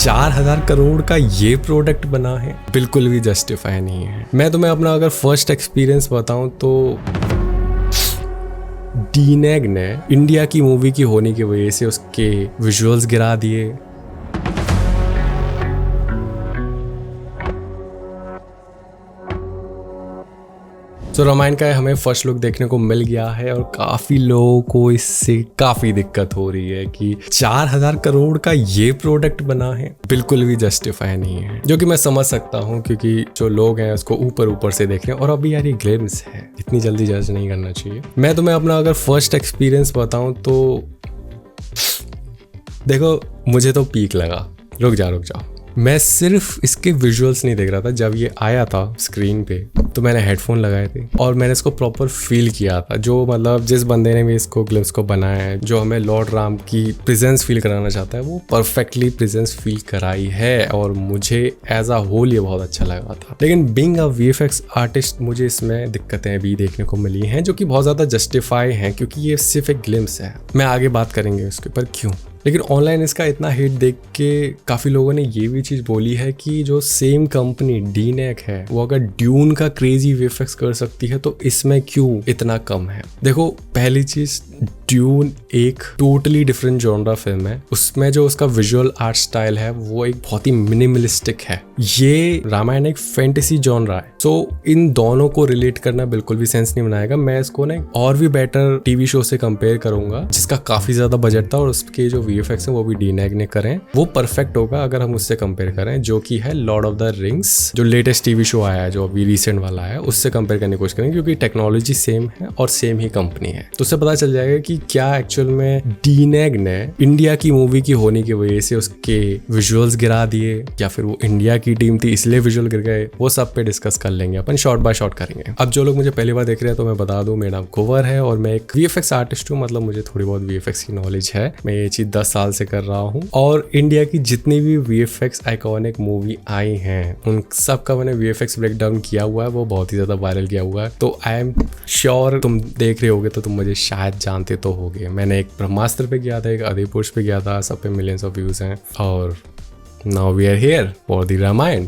4,000 करोड़ का ये प्रोडक्ट बना है, बिल्कुल भी जस्टिफाई नहीं है। मैं तुम्हें अपना अगर फर्स्ट एक्सपीरियंस बताऊं तो डीनेग ने इंडिया की मूवी की होने की वजह से उसके विजुअल्स गिरा दिए। तो रामायण का हमें फर्स्ट लुक देखने को मिल गया है और काफी लोगों को इससे काफी दिक्कत हो रही है कि 4,000 करोड़ का ये प्रोडक्ट बना है, बिल्कुल भी जस्टिफाई नहीं है। जो कि मैं समझ सकता हूँ क्योंकि जो लोग हैं उसको ऊपर से देख रहे हैं और अभी यार ये ग्लिम्स है, इतनी जल्दी जज नहीं करना चाहिए। मैं तुम्हें अपना अगर फर्स्ट एक्सपीरियंस बताऊं तो देखो मुझे तो पीक लगा। रुक जाओ, मैं सिर्फ इसके विजुअल्स नहीं देख रहा था। जब ये आया था स्क्रीन पे तो मैंने हेडफोन लगाए थे और मैंने इसको प्रॉपर फील किया था। जो मतलब जिस बंदे ने भी इसको ग्लिम्स को बनाया है, जो हमें लॉर्ड राम की प्रेजेंस फील कराना चाहता है, वो परफेक्टली प्रेजेंस फील कराई है और मुझे एज अ होल ये बहुत अच्छा लगा था। लेकिन बीइंग अ वीएफएक्स आर्टिस्ट मुझे इसमें दिक्कतें भी देखने को मिली हैं जो कि बहुत ज़्यादा जस्टिफाई हैं क्योंकि ये सिर्फ एक ग्लिम्स है। मैं आगे बात करेंगे उसके ऊपर क्यों। लेकिन ऑनलाइन इसका इतना हिट देख के काफ़ी लोगों ने ये भी चीज़ बोली है कि जो सेम कंपनी डीनेक है वो अगर ड्यून का क्रेजी वीएफएक्स कर सकती है तो इसमें क्यों इतना कम है। देखो पहली चीज़, ड्यून एक टोटली डिफरेंट जॉनरा फिल्म है। उसमें जो उसका विजुअल आर्ट स्टाइल है वो एक बहुत ही मिनिमलिस्टिक है। ये रामायण एक फैंटेसी जॉनरा है। सो इन दोनों को रिलेट करना बिल्कुल भी सेंस नहीं बनाएगा। मैं इसको ना और भी बेटर टीवी शो से कंपेयर करूंगा जिसका काफ़ी ज़्यादा बजट था और उसके जो वीएफएक्स हैं वो भी डीनेग ने करें, वो परफेक्ट होगा अगर हम उससे कंपेयर करें, जो कि है लॉर्ड ऑफ द रिंग्स, जो लेटेस्ट टीवी शो आया है, जो अभी रिसेंट वाला है, उससे कंपेयर करने की कोशिश करेंगे क्योंकि टेक्नोलॉजी सेम है और सेम ही कंपनी है। तो उससे पता चल जाएगा कि क्या एक्चुअल में डीनेग ने इंडिया की मूवी की होने की वजह से उसके विजुअल्स गिरा दिए या फिर वो इंडिया की टीम थी इसलिए विजुअल गिर गए। वो सब पे डिस्कस कर लेंगे अपन, शॉर्ट बाय शॉर्ट करेंगे। अब जो लोग मुझे पहली बार देख रहे हैं तो मैं बता दूं, मेरा नाम कुंवर है और मैं एक वीएफएक्स आर्टिस्ट हूँ। मतलब मुझे थोड़ी बहुत वीएफएक्स की नॉलेज है। मैं ये चीज 10 साल से कर रहा हूँ और इंडिया की जितनी भी वीएफएक्स आइकॉनिक मूवी आई हैं उन सब का मैंने वीएफएक्स ब्रेकडाउन किया हुआ है। वो बहुत ही ज्यादा वायरल किया हुआ है। तो आई एम श्योर तुम देख रहे होगे तो तुम मुझे शायद जानते तो होगे। मैंने एक ब्रह्मास्त्र पे किया था, एक आदिपुरुष पे किया था, सब पे मिलियंस ऑफ व्यूज हैं और now we are here for the Ramayan.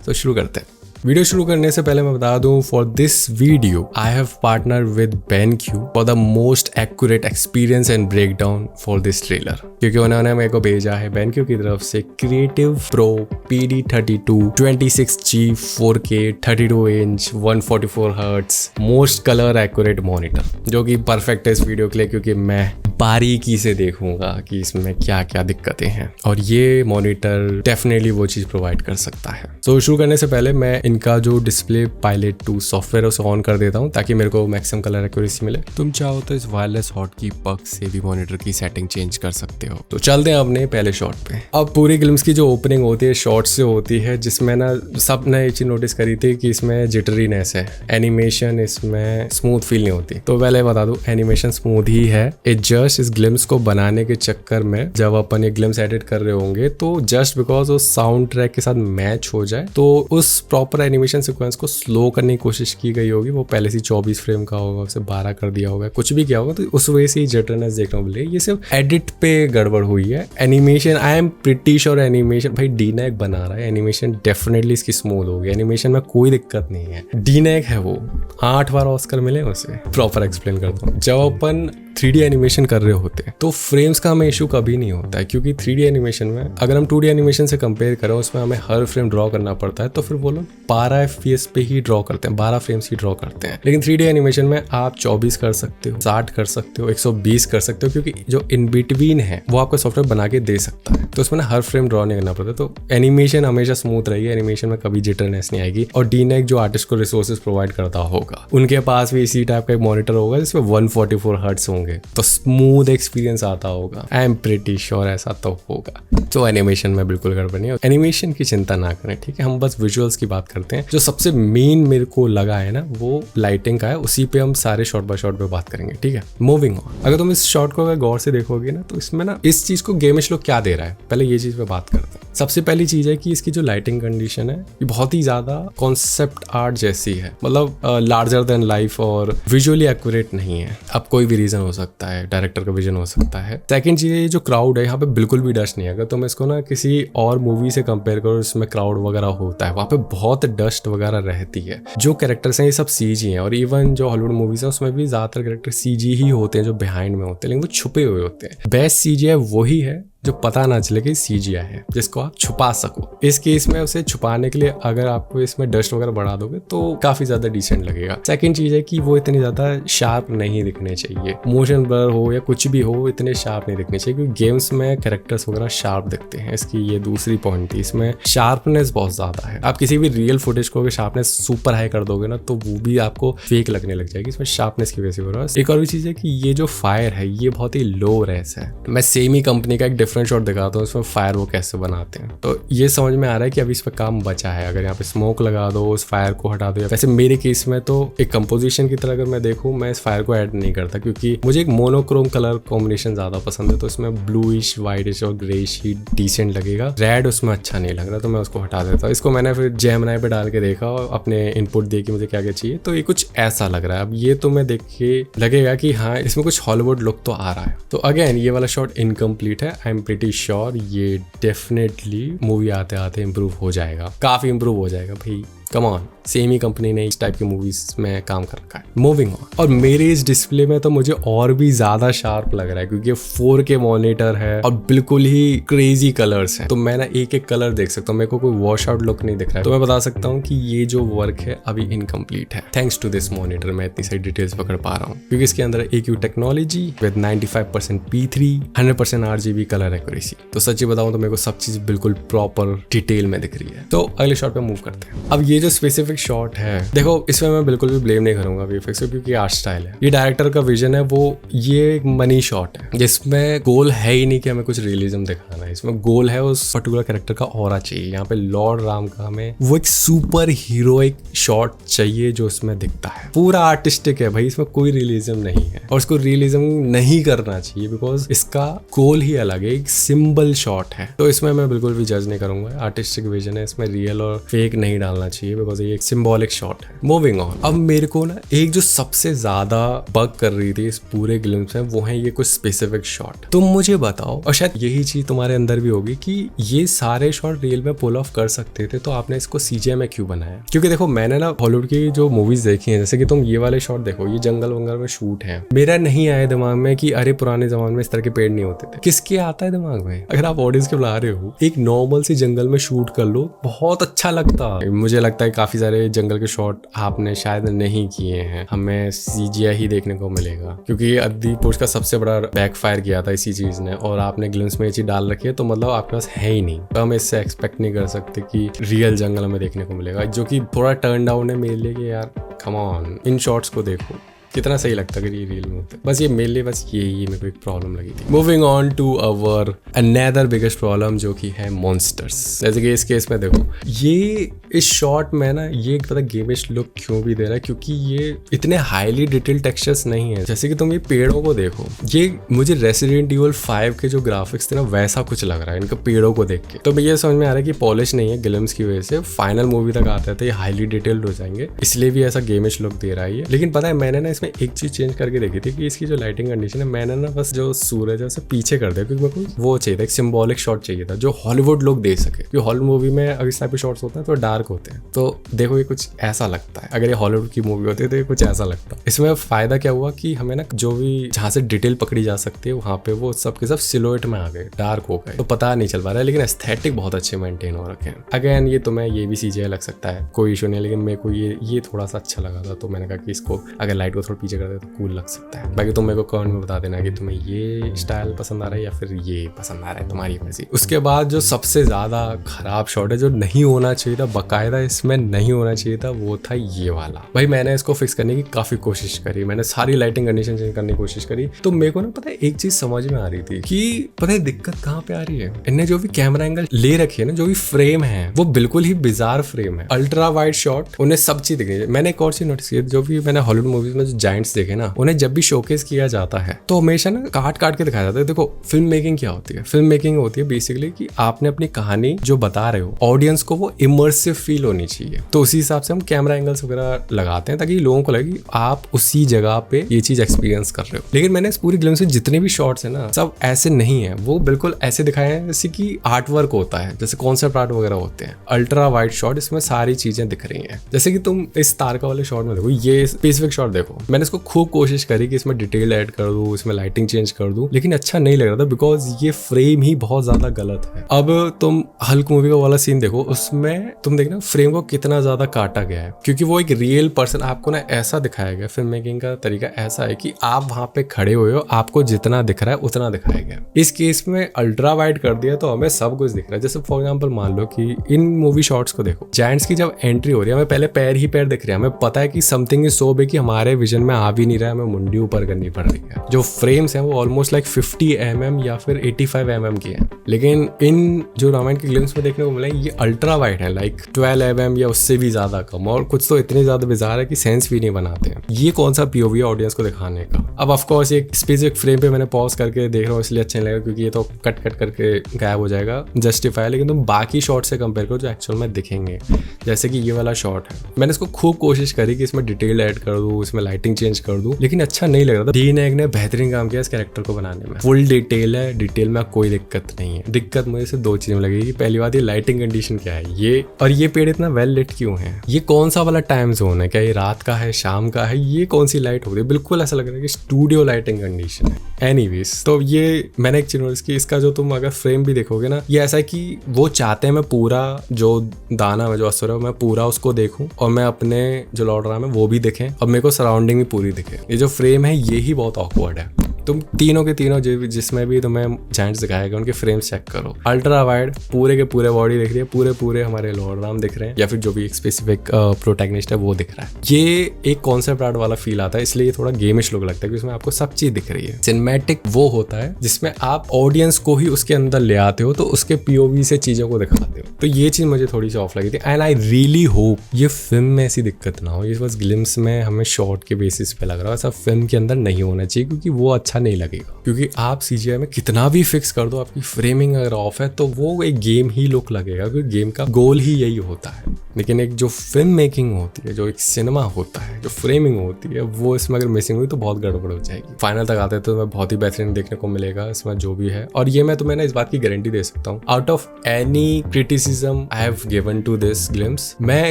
तो शुरू करते हैं। वीडियो शुरू करने से पहले मैं बता दूं, for this video I have partner with BenQ for the most accurate experience and break down for this trailer, क्योंकि उन्होंने मेरे को भेजा है BenQ की तरफ से creative pro PD32 26G 4K 32 inch 144 hertz most colour accurate monitor, जो कि परफेक्ट है इस वीडियो के लिए क्योंकि मैं बारीकी से देखूंगा कि इसमें क्या क्या दिक्कतें हैं और ये मॉनिटर डेफिनेटली वो चीज़ प्रोवाइड कर सकता है। तो शुरू करने से पहले मैं इनका जो डिस्प्ले पायलट 2 सॉफ्टवेयर उसे ऑन कर देता हूँ ताकि मेरे को मैक्सिमम कलर एक्यूरेसी मिले। तुम चाहो तो इस वायरलेस हॉटकी पग से भी मॉनिटर की सेटिंग चेंज कर सकते हो। तो चलते हैं अपने पहले शॉट पे। अब पूरी ग्लिम्स की जो ओपनिंग होती है शॉर्ट से होती है, जिसमें ना सब ने एक चीज नोटिस करी थी कि इसमें जिटरीनेस है, एनिमेशन इसमें स्मूथ फील नहीं होती। तो पहले बता दूं एनिमेशन स्मूथ ही है। इट जस्ट इस ग्लिम्स को बनाने के चक्कर में जब अपन ये ग्लिम्स एडिट कर रहे होंगे तो जस्ट बिकॉज वो साउंड ट्रैक के साथ मैच हो जाए तो उस प्रॉपर एनिमेशन सीक्वेंस को स्लो करने की कोशिश की गई होगी। वो पहले से 24 फ्रेम का होगा, उसे 12 कर दिया होगा, कुछ भी किया होगा, तो उस वजह से ही जिटरनेस देखने को मिले। ये सिर्फ एडिट पे गड़बड़ हुई है। Animation I am pretty sure animation भाई डीनेक बना रहा है, एनिमेशन डेफिनेटली इसकी स्मूथ होगी, एनिमेशन में कोई दिक्कत नहीं है। डीनेक है वो 8 बार ऑस्कर मिले उसे। प्रॉपर एक्सप्लेन करता हूँ। जब अपन 3D एनिमेशन कर रहे होते हैं तो फ्रेम्स का हमें इशू कभी नहीं होता है, क्योंकि 3D एनिमेशन में अगर हम 2D एनिमेशन से कंपेयर करें उसमें हमें हर फ्रेम ड्रॉ करना पड़ता है। तो फिर वो लोग 12 FPS पे ही ड्रॉ करते हैं, 12 फ्रेम्स ही ड्रॉ करते हैं। लेकिन 3D एनिमेशन में आप 24 कर सकते हो, 60 कर सकते हो, 120 कर सकते हो, क्योंकि जो इन बिटवीन है वो आपका सॉफ्टवेयर बना के दे सकता है। तो उसमें ना हर फ्रेम ड्रॉ नहीं करना पड़ता। तो एनिमेशन हमेशा स्मूथ रहेगी, एनिमेशन में कभी जिटरनेस नहीं आएगी। और डीनेक जो आर्टिस्ट को रिसोर्सेज प्रोवाइड करता होगा उनके पास भी इसी टाइप का एक मॉनिटर होगा जिसमें 144 हर्ट्ज होंगे, तो स्मूथ एक्सपीरियंस आता होगा। आई एम प्रिटी श्योर ऐसा तो होगा। तो एनिमेशन में बिल्कुल गड़बड़ नहीं है। एनिमेशन की चिंता ना करें, ठीक है। हम बस विजुअल्स की बात करते हैं। जो सबसे मेन मेरे को लगा है ना वो लाइटिंग का है, उसी पे हम सारे शॉट बाय शॉट पे बात करेंगे, ठीक है। Moving on. अगर तुम इस शॉट को अगर गौर से देखोगे ना तो इसमें ना इस चीज को गेमिश लोग क्या दे रहा है, पहले ये चीज पे बात करते हैं। सबसे पहली चीज है कि इसकी जो लाइटिंग कंडीशन है ये बहुत ही ज्यादा कॉन्सेप्ट आर्ट जैसी है, मतलब लार्जर देन लाइफ और विजुअली एक्यूरेट नहीं है। अब कोई भी रीजन हो सकता है, डायरेक्टर का विजन हो सकता है। सेकंड चीज है, जो क्राउड है यहाँ पे बिल्कुल भी डस्ट नहीं है। अगर तुम इसको ना किसी और मूवी से कंपेयर करो इसमें क्राउड वगैरह होता है, वहाँ पे बहुत डस्ट वगैरह रहती है। जो कैरेक्टर्स हैं ये सब सीजी हैं, और इवन जो हॉलीवुड मूवीज हैं उसमें भी ज्यादातर कैरेक्टर सीजी ही होते हैं जो बिहाइंड में होते हैं, लेकिन वो छुपे हुए होते हैं। बेस्ट सीजी है वही है जो पता ना चले कि सीजीआई है, जिसको आप छुपा सको। इस केस में उसे छुपाने के लिए अगर आपको इसमें डस्ट वगैरह बढ़ा दोगे तो काफी ज्यादा डिसेंट लगेगा। सेकंड चीज है कि वो इतनी ज्यादा शार्प नहीं दिखने चाहिए, मोशन ब्लर हो या कुछ भी हो इतने शार्प नहीं दिखने चाहिए, क्योंकि गेम्स में कैरेक्टर्स वगैरह शार्प दिखते हैं। इसकी ये दूसरी पॉइंट थी, इसमें शार्पनेस बहुत ज्यादा है। आप किसी भी रियल फुटेज को शार्पनेस सुपर हाई कर दोगे ना तो वो भी आपको फेक लगने लग जाएगी, इसमें शार्पनेस की वजह से हो रहा है। एक और भी चीज है कि ये जो फायर है ये बहुत ही लो रेस है। मैं सेम ही कंपनी का एक डिफरेंट शॉट दिखाता हूँ, इसमें फायर वो कैसे बनाते हैं, तो ये समझ में आ रहा है कि अभी इस पर काम बचा है। अगर यहाँ पे स्मोक लगा दो, उस फायर को हटा दो। वैसे मेरे केस में तो एक कंपोजिशन की तरह अगर मैं देखूँ, मैं इस फायर को ऐड नहीं करता, क्योंकि मुझे एक मोनोक्रोम कलर कॉम्बिनेशन ज्यादा पसंद है। तो इसमें ब्लूइश, व्हाइटिश और ग्रेइश ही डिसेंट लगेगा, रेड उसमें अच्छा नहीं लग रहा, तो मैं उसको हटा देता हूँ। इसको मैंने फिर जेमिनी पे डाल के देखा और अपने इनपुट दिए कि मुझे क्या क्या चाहिए, तो ये कुछ ऐसा लग रहा है। अब ये तो मैं देख के लगेगा कि हाँ इसमें कुछ हॉलीवुड लुक तो आ रहा है। तो अगेन ये वाला शॉट इनकम्प्लीट है। आई एम प्रीटी श्योर ये डेफिनेटली मूवी आते आते इम्प्रूव हो जाएगा, काफी इम्प्रूव हो जाएगा भाई। Come on, same he company ने इस टाइप की मूवीज में काम कर रखा है। मूविंग ऑन, और मेरे इस डिस्प्ले में तो मुझे और भी ज्यादा शार्प लग रहा है, क्योंकि 4K मॉनिटर है और बिल्कुल ही क्रेजी कलर्स हैं, तो मैं ना एक एक कलर देख सकता हूँ, मेरे को कोई वॉश आउट लुक नहीं दिख रहा है। तो मैं बता सकता हूँ कि ये जो वर्क है अभी इनकम्प्लीट है। थैंक्स टू दिस मॉनिटर मैं इतनी सारी डिटेल्स पकड़ पा रहा हूँ, क्योंकि इसके अंदर AQ technology with 95% P3, 100% RGB colour accuracy. तो सच्ची बताऊं तो मेरे को सब चीज बिल्कुल प्रॉपर डिटेल में दिख रही है। तो अगले शॉट पे मूव करते हैं। अब ये जो स्पेसिफिक शॉट है, देखो इसमें मैं बिल्कुल भी ब्लेम नहीं करूंगा VFX को, क्योंकि आर्ट स्टाइल है, ये डायरेक्टर का विजन है। वो ये एक मनी शॉट है जिसमें गोल है ही नहीं कि हमें कुछ रियलिज्म दिखाना है, इसमें गोल है उस पर्टिकुलर कैरेक्टर का ऑरा चाहिए। यहाँ पे लॉर्ड राम का हमें वो एक सुपर हीरोइक शॉट चाहिए जो इसमें दिखता है, पूरा आर्टिस्टिक है भाई, इसमें कोई रियलिज्म नहीं है और इसको रियलिज्म नहीं करना चाहिए, बिकॉज इसका गोल ही अलग है, एक सिंबल शॉट है। तो इसमें मैं बिल्कुल भी जज नहीं करूंगा, आर्टिस्टिक विजन है, इसमें रियल और फेक नहीं डालना चाहिए, बिकॉज ये एक सिंबॉलिक शॉट है। मूविंग ऑन, अब मेरे को ना एक जो सबसे ज्यादा बग कर रही थी इस पूरे ग्लिम्स में, वो है ये कुछ स्पेसिफिक शॉट। तुम मुझे बताओ, और शायद यही चीज तुम्हारे अंदर भी होगी, कि ये सारे शॉट रियल में पुल ऑफ कर सकते थे, तो आपने इसको CGI में क्यों बनाया? क्योंकि देखो मैंने ना हॉलीवुड की जो मूवीज देखी हैं, जैसे कि तुम ये वाले शॉट देखो, ये जंगल वंगल में शूट है, मेरा नहीं आया दिमाग में कि अरे पुराने जमाने में इस तरह के पेड़ नहीं होते थे। किसके आता है दिमाग में? अगर आप ऑडियंस के बुला रहे हो, एक नॉर्मल सी जंगल में शूट कर लो, बहुत अच्छा लगता। मुझे लगता है काफी सारे जंगल के शॉट आपने शायद नहीं किए हैं, हमें CGI ही देखने को मिलेगा, क्योंकि ये आदिपुरुष का सबसे बड़ा बैकफायर किया था इसी चीज ने, और आपने ग्लिम्स में ये चीज डाल रखी है, तो मतलब आपके पास है ही नहीं, तो हम इससे एक्सपेक्ट नहीं कर सकते कि रियल जंगल हमें देखने को मिलेगा, जो कि थोड़ा टर्न डाउन है मेरे लिए कि यार कम ऑन, इन शॉट्स को देखो कितना सही लगता अगर ये रियल में होता। बस ये मेरे लिए बस यही मेरे को एक प्रॉब्लम लगी थी। Moving on to our another biggest problem, जो कि है मॉन्स्टर्स। जैसे कि इस केस में देखो, ये इस शॉट में ना ये एक पता गेमिश लुक क्यों भी दे रहा है, क्योंकि ये इतने हाईली डिटेल टेक्सचर्स नहीं है। जैसे कि तुम ये पेड़ों को देखो, ये मुझे रेसिडेंट इविल 5 के जो ग्राफिक्स थे ना वैसा कुछ लग रहा है इनका पेड़ों को देख के। तो मैं ये समझ में आ रहा है कि पॉलिश नहीं है ग्लिम्स की वजह से, फाइनल मूवी तक आते थे ये हाईली डिटेल्ड हो जाएंगे, इसलिए भी ऐसा गेमिश लुक दे रहा है। लेकिन पता है मैंने ना इसमें एक चीज चेंज करके देखी थी कि इसकी जो लाइटिंग कंडीशन है, मैंने ना बस जो सूरज है उसे पीछे कर दिया, क्योंकि मेरे को वो चाहिए था, एक सिंबॉलिक शॉट चाहिए था जो हॉलीवुड लुक दे सके। क्योंकि हॉलीवुड मूवी में अगर इस टाइप के शॉट्स होते हैं तो डार्क होते हैं, तो देखो ये कुछ ऐसा लगता है। अगर ये हॉलीवुड की मूवी होती है तो ये कुछ ऐसा लगता है। इसमें फायदा क्या हुआ कि हमें ना जो भी जहाँ से डिटेल पकड़ी जा सकती है वहाँ पे वो सब के सब सिलोएट में आ गए, डार्क हो गए, तो पता नहीं चल पा रहा है, लेकिन एस्थेटिक बहुत अच्छे मेंटेन हो रखे हैं। अगेन ये तो मैं ये भी CGI लग सकता है, कोई इशू नहीं, लेकिन मेरे को ये थोड़ा सा अच्छा लगा था, तो मैंने कहा कि इसको अगर लाइट को थोड़ा पीछे कर दे तो कूल लग सकता है। बाकी तुम मेरे को कमेंट में बता देना कि तुम्हें ये स्टाइल पसंद आ रहा है या फिर ये पसंद आ रहा है, तुम्हारी मर्जी। उसके बाद जो सबसे ज्यादा खराब शॉट है, जो नहीं होना चाहिए था, बाकायदा इसमें नहीं होना चाहिए था वो था ये वाला। भाई मैंने इसको फिक्स करने की काफी कोशिश करी, मैंने सारी लाइटिंग कंडीशन चेंज करने की कोशिश करी, तो मेरे को ना पता है एक चीज समझ में आ रही थी कि पता है दिक्कत कहाँ पे आ रही है। इनने जो भी कैमरा एंगल ले रखी है ना, जो भी फ्रेम है वो बिल्कुल ही बिजार फ्रेम है, अल्ट्रा वाइड शॉट, उन्हें सब चीज दिख रही है। मैंने एक और चीज नोटिस की, जो भी मैंने हॉलीवुड मूवीज में जो जायंट्स देखे ना, उन्हें जब भी शोकेस किया जाता है तो हमेशा ना काट काट के दिखाया जाता है। देखो फिल्म मेकिंग क्या होती है, फिल्म मेकिंग होती है बेसिकली कि आपने अपनी कहानी जो बता रहे हो ऑडियंस को वो इमर्सिव फील होनी चाहिए, तो उसी हिसाब से हम कैमरा एंगल्स वगैरह लगाते हैं ताकि लोगों को लगे कि आप उसी जगह पे ये चीज एक्सपीरियंस कर रहे हो। लेकिन मैंने इस पूरी फिल्म से जितने भी शॉट्स है ना सब ऐसे नहीं है, वो बिल्कुल ऐसे दिखाए हैं जैसे कि आर्ट वर्क होता है, जैसे कॉन्सेप्ट आर्ट वगैरह होते हैं। अल्ट्रा वाइड शॉट, इसमें सारी चीजें दिख रही हैं। जैसे कि तुम इस तारका वाले शॉट में देखो, ये स्पेसिफिक शॉट देखो, मैंने इसको खूब कोशिश करी कि इसमें डिटेल ऐड कर दूं, इसमें लाइटिंग चेंज कर दूं, लेकिन अच्छा नहीं लग रहा था बिकॉज ये फ्रेम ही बहुत ज्यादा गलत है। अब तुम हल्क मूवी का वाला सीन देखो, उसमें तुम देखना फ्रेम को कितना ज्यादा काटा गया है, क्योंकि वो एक रियल पर्सन आपको ना ऐसा दिखाया गया। फिल्म मेकिंग का तरीका ऐसा है कि आप वहां पे खड़े हुए हो, आपको जितना दिख रहा है उतना दिखाया गया। इस केस में अल्ट्रा वाइड कर दिया तो हमें सब कुछ दिख रहा है। जैसे फॉर एग्जांपल मान लो कि इन मूवी शॉट्स को देखो, जायंट्स की जब एंट्री हो रही है हमें पहले पैर ही पैर दिख रहे हैं, हमें पता है कि समथिंग इज सो बिग कि हमारे विजन में आ भी नहीं रहा है, हमें मुंडी ऊपर करनी पड़ रही है। जो फ्रेम्स हैं वो ऑलमोस्ट लाइक 50 mm या फिर 85 mm की है, लेकिन इन जो रामायण की ग्लिम्स में देखने को मिला ये अल्ट्रा वाइड है, लाइक 12 mm या उससे भी ज्यादा कम, और कुछ तो इतने ज्यादा बिजार है कि सेंस भी नहीं बनाते हैं। ये कौन सा पीओवी है ऑडियंस को दिखाने का। अब ऑफ कोर्स एक स्पेसिफिक फ्रेम पे मैंने पॉज करके देख रहा हूँ इसलिए अच्छा नहीं लगेगा, क्योंकि ये तो कट कट करके गायब हो जाएगा, जस्टिफाई। लेकिन तुम बाकी शॉट से कंपेयर करो जो एक्चुअल में दिखेंगे, जैसे कि ये वाला शॉट है, मैंने इसको खूब कोशिश करी कि इसमें डिटेल ऐड कर दूं, इसमें लाइटिंग चेंज कर दूं, लेकिन अच्छा नहीं लग रहा था। डी नेग ने बेहतरीन काम किया इस कैरेक्टर को बनाने में, फुल डिटेल है, डिटेल में कोई दिक्कत नहीं है। दिक्कत मुझे सिर्फ दो चीजें लगेगी। पहली बात ये लाइटिंग कंडीशन क्या है ये, और ये पेड़ इतना वेल लिट क्यों है, ये कौन सा वाला टाइम जोन है, क्या ये रात का है शाम का है, ये कौन सी लाइट हो रही है, बिल्कुल ऐसा लग रहा है कि स्टूडियो लाइटिंग कंडीशन है। एनीवेज, तो ये मैंने एक चीज नोटिस की, इसका जो तुम अगर फ्रेम भी देखोगे ना, ये ऐसा है कि वो चाहते हैं मैं पूरा जो दाना में जो असुर है मैं पूरा उसको देखूं, और मैं अपने जो लॉर्ड राम है वो भी दिखे, और मेरे को सराउंडिंग भी पूरी दिखे। ये जो फ्रेम है ये ही बहुत ऑकवर्ड है। तुम तीनों के तीनों जिसमें भी तुम्हें जायंट्स दिखाएगा उनके फ्रेम्स चेक करो, अल्ट्रा वाइड पूरे के पूरे बॉडी दिख रही है, पूरे पूरे हमारे लॉर्ड राम दिख रहे हैं, या फिर जो भी एक स्पेसिफिक प्रोटैगनिस्ट है वो दिख रहा है। ये एक कॉन्सेप्ट आर्ट वाला फील आता है, इसलिए ये थोड़ा गेमिश लुक लगता है, क्योंकि उसमें आपको सब चीज दिख रही है। सिनेमैटिक वो होता है जिसमें आप ऑडियंस को ही उसके अंदर ले आते हो, तो उसके पीओवी से चीजों को दिखाते हो। तो ये चीज मुझे थोड़ी सी ऑफ लगी थी, एंड आई रियली होप ये फिल्म में ऐसी दिक्कत ना हो। ये बस ग्लिम्स में हमें शॉर्ट के बेसिस पे लग रहा है, ऐसा फिल्म के अंदर नहीं होना चाहिए, क्योंकि वो अच्छा नहीं लगेगा। क्योंकि आप सीजीआई में कितना भी फिक्स कर दो, आपकी फ्रेमिंग अगर ऑफ है तो वो एक गेम ही लुक लगेगा, क्योंकि गेम का गोल ही यही होता है। लेकिन एक जो फिल्म मेकिंग होती है, जो एक सिनेमा होता है, जो फ्रेमिंग होती है, वो इसमें अगर मिसिंग हुई तो बहुत गड़बड़ हो जाएगी। फाइनल तक आते तो बहुत ही बेहतरीन देखने को मिलेगा इसमें जो भी है, और ये मैं तुम्हें ना इस बात की गारंटी दे सकता हूँ, out of any criticism I have given to this glimpse, मैं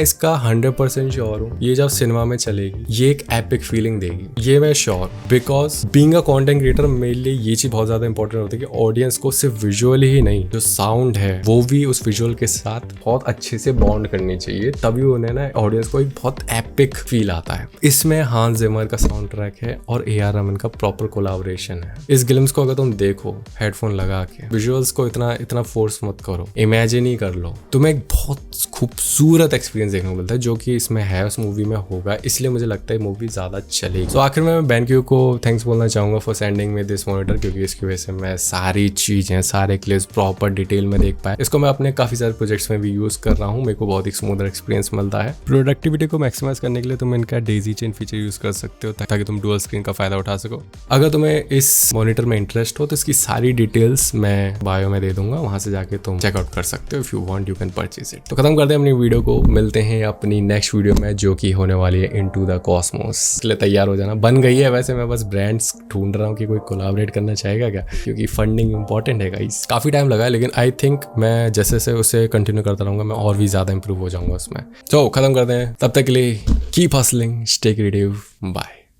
इसका 100% श्योर हूँ ये जब सिनेमा में चलेगी ये एक एपिक फीलिंग देगी, ये मैं sure. Because being a content creator मेरे लिए ये चीज बहुत ज्यादा इंपॉर्टेंट होती है कि ऑडियंस को सिर्फ विजुअली ही नहीं, जो साउंड है वो भी उस विजुअल के साथ बहुत अच्छे से बॉन्ड करनी चाहिए, तभी उन्हें ना ऑडियंस को एक बहुत एपिक फील आता है। इसमें हांस जिमर का साउंड ट्रैक है और AR रहमान का प्रॉपर कोलैबोरेशन है। इस ग्लिम्स को अगर तुम देखो हेडफोन लगा के, विजुअल्स को इतना फोर्स मत करो, इमेजिन ही कर लो, तुम्हें एक बहुत खूबसूरत एक्सपीरियंस देखने को मिलता है, जो कि इसमें है उस मूवी में होगा, इसलिए मुझे लगता है मूवी ज्यादा चलेगी। तो आखिर में मैं BenQ को थैंक्स बोलना चाहूंगा फॉर सेंडिंग में दिस मॉनिटर, क्योंकि इसकी वजह से मैं सारी चीजें, सारे क्लिप्स प्रॉपर डिटेल में देख पाया। इसको मैं अपने काफी सारे प्रोजेक्ट्स में भी यूज कर रहा हूँ, मेरे को बहुत ही स्मूथ एक्सपीरियंस मिलता है। प्रोडक्टिविटी को मैक्सिमाइज करने के लिए तुम इनका डेजी चेन फीचर यूज कर सकते हो, ताकि तुम डुअल स्क्रीन का फायदा उठा सको। अगर तुम्हें इस मॉनिटर में इंटरेस्ट हो तो इसकी सारी डिटेल्स मैं बायो में दे दूंगा, वहां से जाके तुम चेकआउट कर सकते हो। If you want you can purchase it. तो खत्म करते हैं अपनी वीडियो को, मिलते हैं अपनी नेक्स्ट वीडियो में जो कि होने वाली है इनटू द कॉस्मोस। इसलिए तैयार हो जाना, बन गई है वैसे, मैं बस ब्रांड्स ढूंढ रहा हूँ कि कोई कोलैबोरेट करना चाहेगा क्या, क्योंकि फंडिंग इंपॉर्टेंट है गाइस। काफी टाइम लगा है, लेकिन आई थिंक मैं जैसे से उसे कंटिन्यू करता रहूंगा मैं और भी ज्यादा इंप्रूव हो जाऊंगा उसमें। तो खत्म करते हैं, तब तक के लिए keep hustling, stay creative, bye.